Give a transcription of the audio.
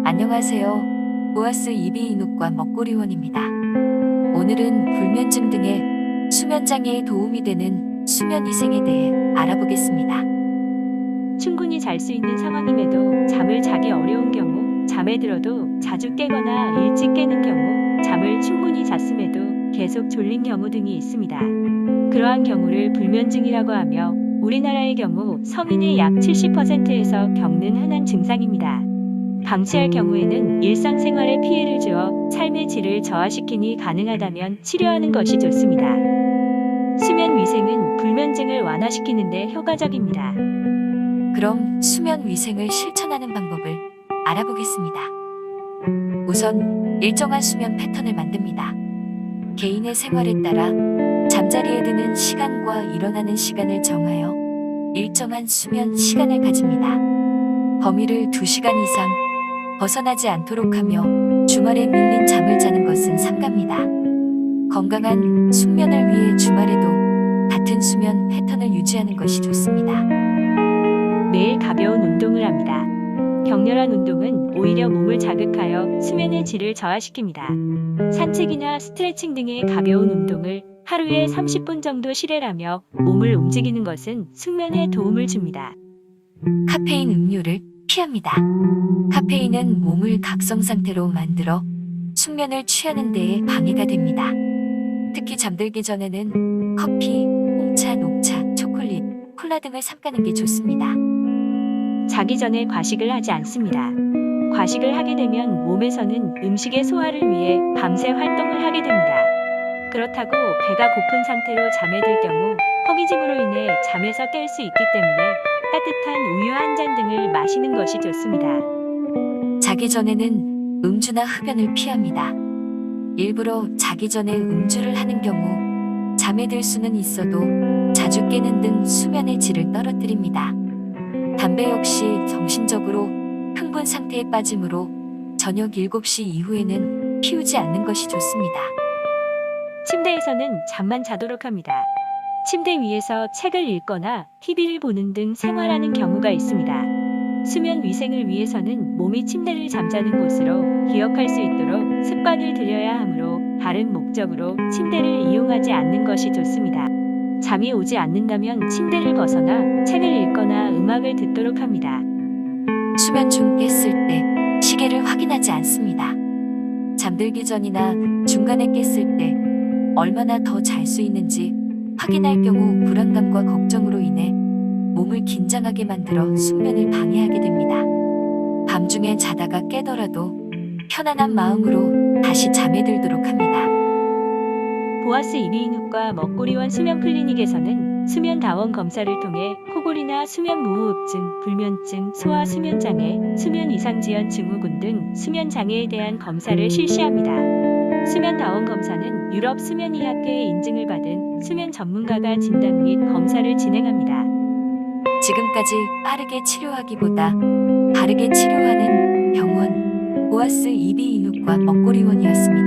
안녕하세요. 보아스 이비인후과 먹거리원입니다. 오늘은 불면증 등의 수면장애에 도움이 되는 수면위생에 대해 알아보겠습니다. 충분히 잘 수 있는 상황임에도 잠을 자기 어려운 경우, 잠에 들어도 자주 깨거나 일찍 깨는 경우, 잠을 충분히 잤음에도 계속 졸린 경우 등이 있습니다. 그러한 경우를 불면증이라고 하며 우리나라의 경우 성인의 약 70%에서 겪는 흔한 증상입니다. 방치할 경우에는 일상생활에 피해를 주어 삶의 질을 저하시키니 가능하다면 치료하는 것이 좋습니다. 수면 위생은 불면증을 완화시키는 데 효과적입니다. 그럼 수면 위생을 실천하는 방법을 알아보겠습니다. 우선 일정한 수면 패턴을 만듭니다. 개인의 생활에 따라 잠자리에 드는 시간과 일어나는 시간을 정하여 일정한 수면 시간을 가집니다. 범위를 2시간 이상 벗어나지 않도록 하며 주말에 밀린 잠을 자는 것은 삼갑니다. 건강한 숙면을 위해 주말에도 같은 수면 패턴을 유지하는 것이 좋습니다. 매일 가벼운 운동을 합니다. 격렬한 운동은 오히려 몸을 자극하여 수면의 질을 저하시킵니다. 산책이나 스트레칭 등의 가벼운 운동을 하루에 30분 정도 실행하며 몸을 움직이는 것은 숙면에 도움을 줍니다. 카페인 음료를 피합니다. 카페인은 몸을 각성 상태로 만들어 숙면을 취하는 데에 방해가 됩니다. 특히 잠들기 전에는 커피, 홍차, 녹차, 초콜릿, 콜라 등을 삼가는 게 좋습니다. 자기 전에 과식을 하지 않습니다. 과식을 하게 되면 몸에서는 음식의 소화를 위해 밤새 활동을 하게 됩니다. 그렇다고 배가 고픈 상태로 잠에 들 경우 허기짐으로 인해 잠에서 깰 수 있기 때문에 따뜻한 우유 한 잔 등을 마시는 것이 좋습니다. 자기 전에는 음주나 흡연을 피합니다. 일부러 자기 전에 음주를 하는 경우 잠에 들 수는 있어도 자주 깨는 등 수면의 질을 떨어뜨립니다. 담배 역시 정신적으로 흥분 상태에 빠지므로 저녁 7시 이후에는 피우지 않는 것이 좋습니다. 침대에서는 잠만 자도록 합니다. 침대 위에서 책을 읽거나 TV를 보는 등 생활하는 경우가 있습니다. 수면 위생을 위해서는 몸이 침대를 잠자는 곳으로 기억할 수 있도록 습관을 들여야 하므로 다른 목적으로 침대를 이용하지 않는 것이 좋습니다. 잠이 오지 않는다면 침대를 벗어나 책을 읽거나 음악을 듣도록 합니다. 수면 중 깼을 때 시계를 확인하지 않습니다. 잠들기 전이나 중간에 깼을 때 얼마나 더 잘 수 있는지 확인할 경우 불안감과 걱정으로 인해 몸을 긴장하게 만들어 숙면을 방해하게 됩니다. 밤중에 자다가 깨더라도 편안한 마음으로 다시 잠에 들도록 합니다. 보아스 이비인후과 먹거리원 수면 클리닉에서는 수면 다원 검사를 통해 코골이나 수면 무호흡증, 불면증, 소아 수면 장애, 수면 이상 지연 증후군 등 수면 장애에 대한 검사를 실시합니다. 수면 다원 검사는 유럽 수면의학회의 인증을 받은 수면 전문가가 진단 및 검사를 진행합니다. 지금까지 빠르게 치료하기보다 바르게 치료하는 병원 보아스 이비인후과 먹거리원이었습니다.